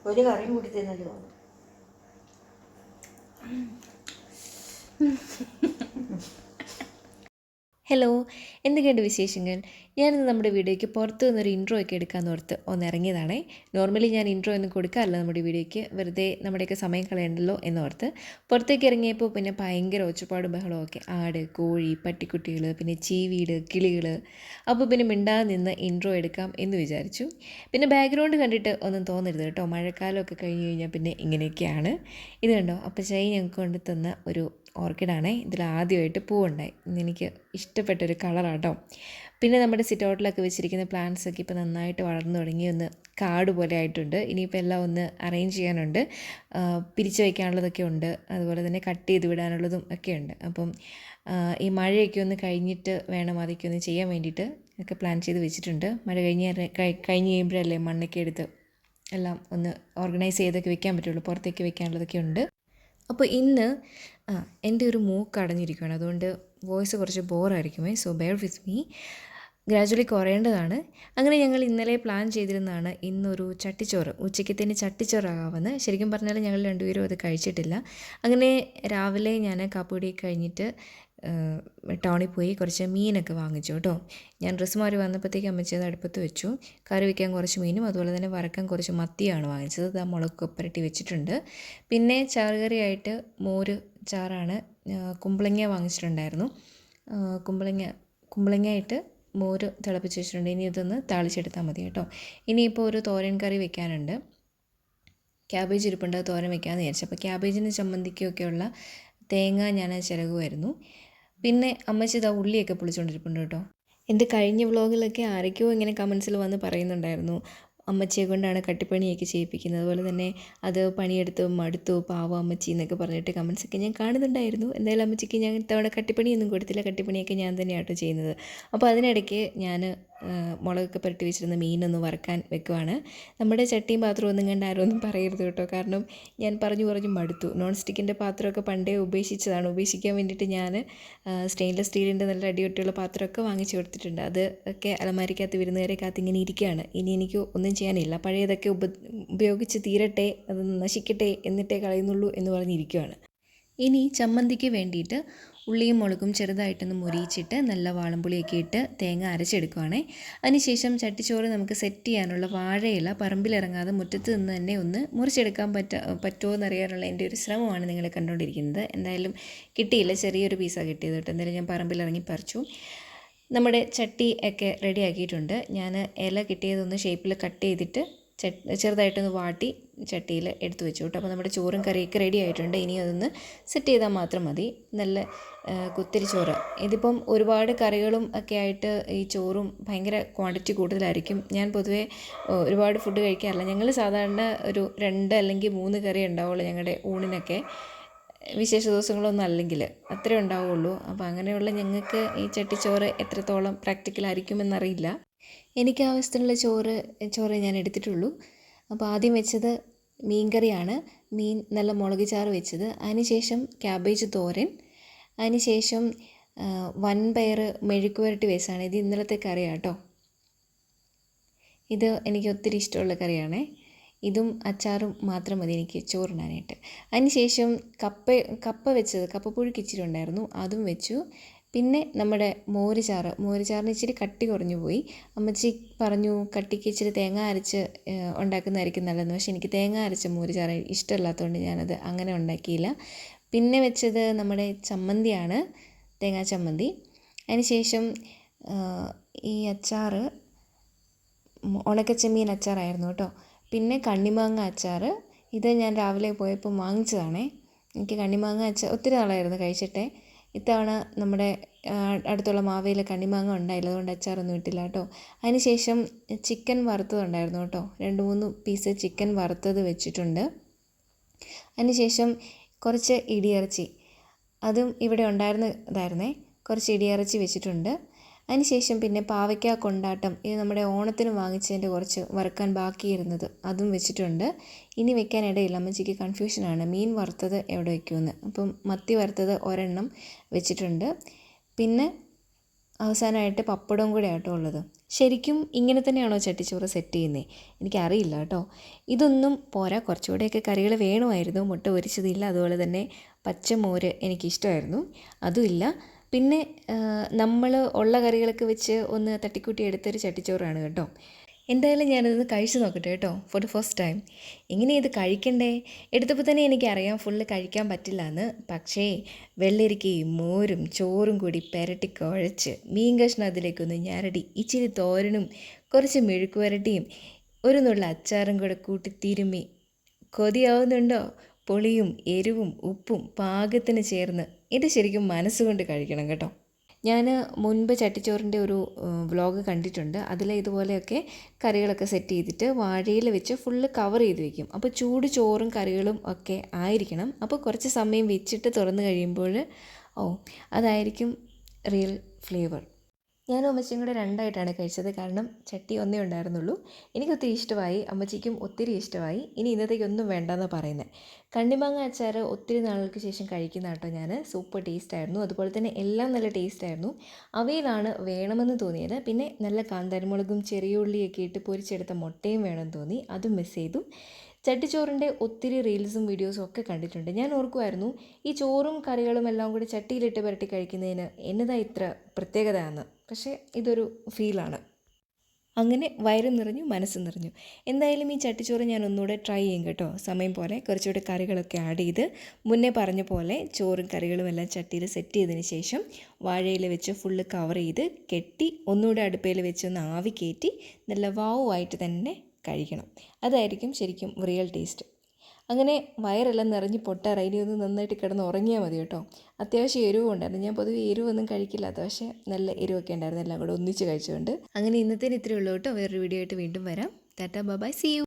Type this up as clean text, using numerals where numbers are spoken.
ഒരു കറിയും കൂടി തിന്നല് തോന്നും. ഹലോ, എന്തൊക്കെയുണ്ട് വിശേഷങ്ങൾ? ഞാനിന്ന് നമ്മുടെ വീഡിയോയ്ക്ക് പുറത്തു നിന്നൊരു ഇൻട്രോ ഒക്കെ എടുക്കാമെന്ന് ഓർത്ത് ഒന്ന് ഇറങ്ങിയതാണേ. നോർമലി ഞാൻ ഇൻട്രോ ഒന്നും കൊടുക്കാറില്ല നമ്മുടെ വീഡിയോയ്ക്ക്, വെറുതെ നമ്മുടെയൊക്കെ സമയം കളയണ്ടല്ലോ എന്നോർത്ത്. പുറത്തേക്ക് ഇറങ്ങിയപ്പോൾ പിന്നെ ഭയങ്കര ഒച്ചപ്പാടും ബഹളമൊക്കെ, ആട്, കോഴി, പട്ടിക്കുട്ടികൾ, പിന്നെ ചീവീട്, കിളികൾ. അപ്പോൾ പിന്നെ മിണ്ടാതെ നിന്ന് ഇൻട്രോ എടുക്കാം എന്ന് വിചാരിച്ചു. പിന്നെ ബാക്ക്ഗ്രൗണ്ട് കണ്ടിട്ട് ഒന്നും തോന്നരുത് കേട്ടോ, മഴക്കാലമൊക്കെ കഴിഞ്ഞ് കഴിഞ്ഞാൽ പിന്നെ ഇങ്ങനെയൊക്കെയാണ്. ഇത് കണ്ടോ, അപ്പോൾ ചൈ ഞങ്ങൾക്ക് കൊണ്ട് തന്ന ഒരു ഓർക്കിഡാണേ. ഇതിൽ ആദ്യമായിട്ട് പൂവുണ്ടായി. എനിക്ക് ഇഷ്ടപ്പെട്ടൊരു കളറാട്ടോ. പിന്നെ നമ്മുടെ സിറ്റ് ഔട്ടിലൊക്കെ വെച്ചിരിക്കുന്ന പ്ലാന്റ്സൊക്കെ ഇപ്പോൾ നന്നായിട്ട് വളർന്നു തുടങ്ങി, ഒന്ന് കാട് പോലെ ആയിട്ടുണ്ട്. ഇനിയിപ്പോൾ എല്ലാം ഒന്ന് അറേഞ്ച് ചെയ്യാനുണ്ട്, പിരിച്ചു വയ്ക്കാനുള്ളതൊക്കെ ഉണ്ട്, അതുപോലെ തന്നെ കട്ട് ചെയ്ത് വിടാനുള്ളതും ഒക്കെ ഉണ്ട്. അപ്പം ഈ മഴയൊക്കെ ഒന്ന് കഴിഞ്ഞിട്ട് വേണം അതൊക്കെ ഒന്ന് ചെയ്യാൻ വേണ്ടിയിട്ട് ഒക്കെ പ്ലാൻ ചെയ്ത് വെച്ചിട്ടുണ്ട്. മഴ കഴിഞ്ഞ് കഴിയുമ്പോഴല്ലേ മണ്ണൊക്കെ എടുത്ത് എല്ലാം ഒന്ന് ഓർഗനൈസ് ചെയ്തൊക്കെ വെക്കാൻ പറ്റുള്ളൂ. പുറത്തേക്ക് വെക്കാനുള്ളതൊക്കെ ഉണ്ട്. അപ്പോൾ ഇന്ന് എൻ്റെ ഒരു മൂക്ക് അടഞ്ഞിരിക്കുകയാണ്, അതുകൊണ്ട് വോയിസ് കുറച്ച് ബോറായിരിക്കുമേ. So bear with me, gradually കുറയേണ്ടതാണ്. അങ്ങനെ ഞങ്ങൾ ഇന്നലെ പ്ലാൻ ചെയ്തിരുന്നതാണ് ഇന്നൊരു ചട്ടിച്ചോറ്, ഉച്ചയ്ക്കത്തേന് ചട്ടിച്ചോറാകാമെന്ന്. ശരിക്കും പറഞ്ഞാൽ ഞങ്ങൾ രണ്ടുപേരും അത് കഴിച്ചിട്ടില്ല. അങ്ങനെ രാവിലെ ഞാൻ കാപ്പുടി കഴിഞ്ഞിട്ട് ടൗണിൽ പോയി കുറച്ച് മീനൊക്കെ വാങ്ങിച്ചു കേട്ടോ. ഞാൻ ഡ്രസ്സ് മാറി വന്നപ്പോഴത്തേക്ക് അമ്മച്ചി അത് അടുപ്പത്ത് വെച്ചു. കറി വയ്ക്കാൻ കുറച്ച് മീനും അതുപോലെ തന്നെ വറക്കാൻ കുറച്ച് മത്തിയാണ് വാങ്ങിച്ചത്. അത് മുളകൊക്കെ പുരട്ടി വെച്ചിട്ടുണ്ട്. പിന്നെ ചാറുകറിയായിട്ട് മോര് ചാറാണ്. കുമ്പളങ്ങ വാങ്ങിച്ചിട്ടുണ്ടായിരുന്നു. കുമ്പളങ്ങയായിട്ട് മോര് തിളപ്പിച്ച് വെച്ചിട്ടുണ്ട്. ഇനി ഇതൊന്ന് താളിച്ചെടുത്താൽ മതി കേട്ടോ. ഇനിയിപ്പോൾ ഒരു തോരൻ കറി വെക്കാനുണ്ട്. ക്യാബേജ് ഇരിപ്പുണ്ട്, തോരൻ വെക്കാമെന്ന് വിചാരിച്ചു. അപ്പോൾ ക്യാബേജിന് ചമ്മന്തിക്കൊക്കെയുള്ള തേങ്ങ ഞാൻ ചിരകുമായിരുന്നു. പിന്നെ അമ്മച്ചി ഇതാ ഉള്ളിയൊക്കെ പൊളിച്ചുകൊണ്ടിരിപ്പുണ്ട് കേട്ടോ. എൻ്റെ കഴിഞ്ഞ വ്ളോഗിലൊക്കെ ആരൊക്കെയോ ഇങ്ങനെ കമൻസിൽ വന്ന് പറയുന്നുണ്ടായിരുന്നു, അമ്മച്ചിയെ കൊണ്ടാണ് കട്ടിപ്പണിയൊക്കെ ചെയ്യിപ്പിക്കുന്നത്, അതുപോലെ തന്നെ അത് പണിയെടുത്ത് മടുത്തു പാവം അമ്മച്ചി എന്നൊക്കെ പറഞ്ഞിട്ട് കമൻസൊക്കെ ഞാൻ കാണുന്നുണ്ടായിരുന്നു. എന്തായാലും അമ്മച്ചിക്ക് ഞാൻ ഇത്തവണ കട്ടിപ്പണിയൊന്നും കൊടുത്തില്ല, കട്ടിപ്പണിയൊക്കെ ഞാൻ തന്നെയാട്ടോ ചെയ്യുന്നത്. അപ്പോൾ അതിനിടയ്ക്ക് ഞാൻ മുളകൊക്കെ പുരട്ടി വെച്ചിരുന്ന മീനൊന്ന് വറുക്കാൻ വെക്കുവാണ്. നമ്മുടെ ചട്ടിയും പാത്രവും ഒന്നും കണ്ട് ആരും ഒന്നും പറയരുത് കേട്ടോ, കാരണം ഞാൻ പറഞ്ഞു മടുത്തു. നോൺ സ്റ്റിക്കിൻ്റെ പാത്രമൊക്കെ പണ്ടേ ഉപേക്ഷിച്ചതാണ്. ഉപേക്ഷിക്കാൻ വേണ്ടിയിട്ട് ഞാൻ സ്റ്റെയിൻലെസ് സ്റ്റീലിൻ്റെ നല്ല അടിയൊട്ടിയുള്ള പാത്രമൊക്കെ വാങ്ങിച്ചു കൊടുത്തിട്ടുണ്ട്. അത് ഒക്കെ അലമാരിക്കകത്ത് വിരുന്നുകാരെക്കകത്ത് ഇങ്ങനെ ഇരിക്കുകയാണ്. ഇനി എനിക്ക് ഒന്നും ചെയ്യാനില്ല, പഴയതൊക്കെ ഉപയോഗിച്ച് തീരട്ടെ, അത് നശിക്കട്ടെ, എന്നിട്ടേ കളയുന്നുള്ളൂ എന്ന് പറഞ്ഞിരിക്കുകയാണ്. ഇനി ചമ്മന്തിക്ക് വേണ്ടിയിട്ട് ഉള്ളിയും മുളകും ചെറുതായിട്ടൊന്ന് മുരിയിച്ചിട്ട് നല്ല വാളംപുളിയൊക്കെ ഇട്ട് തേങ്ങ അരച്ചെടുക്കുകയാണേ. അതിനുശേഷം ചട്ടിച്ചോറ് നമുക്ക് സെറ്റ് ചെയ്യാനുള്ള വാഴയില പറമ്പിലിറങ്ങാതെ മുറ്റത്ത് നിന്ന് തന്നെ ഒന്ന് മുറിച്ചെടുക്കാൻ പറ്റുമോ എന്നറിയാനുള്ള എൻ്റെ ഒരു ശ്രമമാണ് നിങ്ങൾ കണ്ടുകൊണ്ടിരിക്കുന്നത്. എന്തായാലും കിട്ടിയില്ല, ചെറിയൊരു പീസാണ് കിട്ടിയത് കേട്ടോ. എന്തായാലും ഞാൻ പറമ്പിലിറങ്ങി പറിച്ചു. നമ്മുടെ ചട്ടി ഒക്കെ റെഡിയാക്കിയിട്ടുണ്ട്. ഞാൻ ഇല കിട്ടിയതൊന്ന് ഷേപ്പിൽ കട്ട് ചെയ്തിട്ട് ചെറുതായിട്ടൊന്ന് വാട്ടി ചട്ടിയിൽ എടുത്തു വെച്ചു കേട്ടോ. അപ്പോൾ നമ്മുടെ ചോറും കറിയൊക്കെ റെഡി ആയിട്ടുണ്ട്. ഇനി അതൊന്ന് സെറ്റ് ചെയ്താൽ മാത്രം മതി. നല്ല കുത്തിരി ചോറ്. ഇതിപ്പം ഒരുപാട് കറികളും ഒക്കെ ആയിട്ട് ഈ ചോറും ഭയങ്കര ക്വാണ്ടിറ്റി കൂടുതലായിരിക്കും. ഞാൻ പൊതുവേ ഒരുപാട് ഫുഡ് കഴിക്കാറില്ല. ഞങ്ങൾ സാധാരണ ഒരു 2 അല്ലെങ്കിൽ 3 കറി ഉണ്ടാവുള്ളൂ ഞങ്ങളുടെ ഊണിനൊക്കെ, വിശേഷ ദിവസങ്ങളൊന്നും അല്ലെങ്കിൽ അത്രേ ഉണ്ടാവുള്ളൂ. അപ്പോൾ അങ്ങനെയുള്ള ഞങ്ങൾക്ക് ഈ ചട്ടിച്ചോറ് എത്രത്തോളം പ്രാക്ടിക്കലായിരിക്കുമെന്നറിയില്ല. എനിക്ക് ആവശ്യത്തിനുള്ള ചോറ് ഞാൻ എടുത്തിട്ടുള്ളൂ. അപ്പോൾ ആദ്യം വെച്ചത് മീൻ കറിയാണ്. മീൻ നല്ല മുളക് ചാറ് വെച്ചത്. അതിനുശേഷം ക്യാബേജ് തോരൻ, അതിനുശേഷം വൻപയർ മെഴുക്ക് പുരട്ടി വെച്ചതാണ്. ഇത് ഇന്നലത്തെ കറിയാണ് കേട്ടോ. ഇത് എനിക്ക് ഒത്തിരി ഇഷ്ടമുള്ള കറിയാണേ. ഇതും അച്ചാറും മാത്രം മതി എനിക്ക് ചോറിനാനായിട്ട്. അതിനുശേഷം കപ്പ വെച്ചത്, കപ്പപ്പുഴുക്ക് ഇച്ചിരി ഉണ്ടായിരുന്നു, അതും വെച്ചു. പിന്നെ നമ്മുടെ മോര് ചാറിന് ഇച്ചിരി കട്ടി കുറഞ്ഞു പോയി. അമ്മച്ചി പറഞ്ഞു കട്ടിക്ക് ഇച്ചിരി തേങ്ങ അരച്ച് ഉണ്ടാക്കുന്നതായിരിക്കും നല്ലതെന്ന്. പക്ഷേ എനിക്ക് തേങ്ങ അരച്ച മോര് ചാറ് ഇഷ്ടമില്ലാത്തതുകൊണ്ട് ഞാനത് അങ്ങനെ ഉണ്ടാക്കിയില്ല. പിന്നെ വെച്ചത് നമ്മുടെ ചമ്മന്തിയാണ്, തേങ്ങാ ചമ്മന്തി. അതിനുശേഷം ഈ അച്ചാറ് ഉണക്കച്ചെമ്മീൻ അച്ചാറായിരുന്നു കേട്ടോ. പിന്നെ കണ്ണിമാങ്ങ അച്ചാർ, ഇത് ഞാൻ രാവിലെ പോയപ്പോൾ വാങ്ങിച്ചതാണേ. എനിക്ക് കണ്ണിമാങ്ങ അച്ചാർ ഒത്തിരി നാളായിരുന്നു കഴിച്ചിട്ടേ. ഇത്തവണ നമ്മുടെ അടുത്തുള്ള മാവേലിയിൽ കണ്ണിമാങ്ങ ഉണ്ടായില്ല, അതുകൊണ്ട് അച്ചാറൊന്നും ഇട്ടില്ല കേട്ടോ. അതിനുശേഷം ചിക്കൻ വറുത്തതുണ്ടായിരുന്നു കേട്ടോ. 2-3 പീസ് ചിക്കൻ വറുത്തത് വെച്ചിട്ടുണ്ട്. അതിനുശേഷം കുറച്ച് ഇടിയിറച്ചി, അതും ഇവിടെ ഉണ്ടായിരുന്നതായിരുന്നേ. കുറച്ച് ഇടിയിറച്ചി വെച്ചിട്ടുണ്ട്. അതിനുശേഷം പിന്നെ പാവയ്ക്ക കൊണ്ടാട്ടം, ഇത് നമ്മുടെ ഓണത്തിന് വാങ്ങിച്ചതിൻ്റെ കുറച്ച് വറുക്കാൻ ബാക്കിയിരുന്നത്, അതും വെച്ചിട്ടുണ്ട്. ഇനി വെക്കാനിടയില്ല, അമ്മച്ചിക്ക് കൺഫ്യൂഷനാണ് മീൻ വറുത്തത് എവിടെ വയ്ക്കുമെന്ന്. അപ്പം മത്തി വറുത്തത് ഒരെണ്ണം വെച്ചിട്ടുണ്ട്. പിന്നെ അവസാനമായിട്ട് പപ്പടവും കൂടെ ആട്ടോ ഉള്ളത്. ശരിക്കും ഇങ്ങനെ തന്നെയാണോ ചട്ടിച്ചോറ് സെറ്റ് ചെയ്യുന്നത്? എനിക്കറിയില്ല കേട്ടോ. ഇതൊന്നും പോരാ, കുറച്ചുകൂടെയൊക്കെ കറികൾ വേണമായിരുന്നു. മുട്ട പൊരിച്ചതില്ല, അതുപോലെ തന്നെ പച്ചമോര് എനിക്കിഷ്ടമായിരുന്നു, അതുമില്ല. പിന്നെ നമ്മൾ ഉള്ള കറികളൊക്കെ വെച്ച് ഒന്ന് തട്ടിക്കൂട്ടി എടുത്തൊരു ചട്ടിച്ചോറാണ് കേട്ടോ. എന്തായാലും ഞാനിതൊന്ന് കഴിച്ച് നോക്കട്ടെ കേട്ടോ, ഫോർ ദ ഫസ്റ്റ് ടൈം. എങ്ങനെയാണ് ഇത് കഴിക്കണ്ടേ? എടുത്തപ്പോൾ തന്നെ എനിക്കറിയാം ഫുള്ള് കഴിക്കാൻ പറ്റില്ല എന്ന്. പക്ഷേ വെള്ളരിക്കയും മോരും ചോറും കൂടി പെരട്ടി കുഴച്ച് മീൻ കഷ്ണം അതിലേക്കൊന്ന് ഞരടി ഇച്ചിരി തോരനും കുറച്ച് മെഴുക്ക് വരട്ടിയും ഒരു നുള്ള അച്ചാറും കൂടെ കൂട്ടി തിരുമ്മി, കൊതിയാവുന്നുണ്ടോ? പുളിയും എരിവും ഉപ്പും പാകത്തിന് ചേർന്ന് ഇത് ശരിക്കും മനസ്സുകൊണ്ട് കഴിക്കണം കേട്ടോ. ഞാൻ മുൻപ് ചട്ടിച്ചോറിൻ്റെ ഒരു വ്ളോഗ് കണ്ടിട്ടുണ്ട്. അതിൽ ഇതുപോലെയൊക്കെ കറികളൊക്കെ സെറ്റ് ചെയ്തിട്ട് വാഴയിൽ വെച്ച് ഫുള്ള് കവർ ചെയ്ത് വെക്കും. അപ്പോൾ ചൂട് ചോറും കറികളും ഒക്കെ ആയിരിക്കണം. അപ്പോൾ കുറച്ച് സമയം വെച്ചിട്ട് തുറന്ന് കഴിയുമ്പോൾ അതായിരിക്കും റിയൽ ഫ്ലേവർ. ഞാനും അമ്മച്ചിയും കൂടെ രണ്ടായിട്ടാണ് കഴിച്ചത്. കാരണം ചട്ടി ഒന്നേ ഉണ്ടായിരുന്നുള്ളൂ. എനിക്കൊത്തിരി ഇഷ്ടമായി, അമ്മച്ചിക്കും ഒത്തിരി ഇഷ്ടമായി. ഇനി ഇന്നത്തേക്കൊന്നും വേണ്ടെന്ന് പറയുന്നത്. കണ്ണിമാങ്ങ അച്ചാർ ഒത്തിരി നാളുകൾക്ക് ശേഷം കഴിക്കുന്ന കേട്ടോ ഞാൻ. സൂപ്പർ ടേസ്റ്റായിരുന്നു. അതുപോലെ തന്നെ എല്ലാം നല്ല ടേസ്റ്റായിരുന്നു. അവയിലാണ് വേണമെന്ന് തോന്നിയത്. പിന്നെ നല്ല കാന്താരിമുളകും ചെറിയ ഉള്ളിയൊക്കെ ഇട്ട് പൊരിച്ചെടുത്ത മുട്ടയും വേണമെന്ന് തോന്നി, അതും മിസ് ചെയ്തു. ചട്ടിച്ചോറിൻ്റെ ഒത്തിരി റീൽസും വീഡിയോസും ഒക്കെ കണ്ടിട്ടുണ്ട്. ഞാൻ ഓർക്കുമായിരുന്നു ഈ ചോറും കറികളും എല്ലാം കൂടി ചട്ടിയിലിട്ട് പുരട്ടി കഴിക്കുന്നതിന് എന്നതാ ഇത്ര പ്രത്യേകതയാണ്. പക്ഷേ ഇതൊരു ഫീലാണ്. അങ്ങനെ വയറും നിറഞ്ഞു, മനസ്സും നിറഞ്ഞു. എന്തായാലും ഈ ചട്ടിച്ചോറ് ഞാൻ ഒന്നുകൂടെ ട്രൈ ചെയ്യും കേട്ടോ. സമയം പോലെ കുറച്ചുകൂടെ കറികളൊക്കെ ആഡ് ചെയ്ത് മുന്നേ പറഞ്ഞ പോലെ ചോറും കറികളും എല്ലാം ചട്ടിയിൽ സെറ്റ് ചെയ്തതിന് ശേഷം വാഴയിൽ വെച്ച് ഫുള്ള് കവർ ചെയ്ത് കെട്ടി ഒന്നുകൂടെ അടുപ്പയിൽ വെച്ചൊന്ന് ആവി കയറ്റി നല്ല വാവുമായിട്ട് തന്നെ കഴിക്കണം. അതായിരിക്കും ശരിക്കും റിയൽ ടേസ്റ്റ്. അങ്ങനെ വയറെല്ലാം നിറഞ്ഞ് പൊട്ടാറായി. ഇനി ഒന്ന് നന്നായിട്ട് കിടന്ന് ഉറങ്ങിയാൽ മതി കേട്ടോ. അത്യാവശ്യം എരിവും ഉണ്ടായിരുന്നു. ഞാൻ പൊതുവെ എരിവൊന്നും കഴിക്കില്ലാത്ത, പക്ഷേ നല്ല എരിവൊക്കെ ഉണ്ടായിരുന്നു. എല്ലാം കൂടെ ഒന്നിച്ച് കഴിച്ചുകൊണ്ട്. അങ്ങനെ ഇന്നത്തേന് ഇത്രയേ ഉള്ളൂ കേട്ടോ. വേറൊരു വീഡിയോ ആയിട്ട് വീണ്ടും വരാം. Tata bye, see U.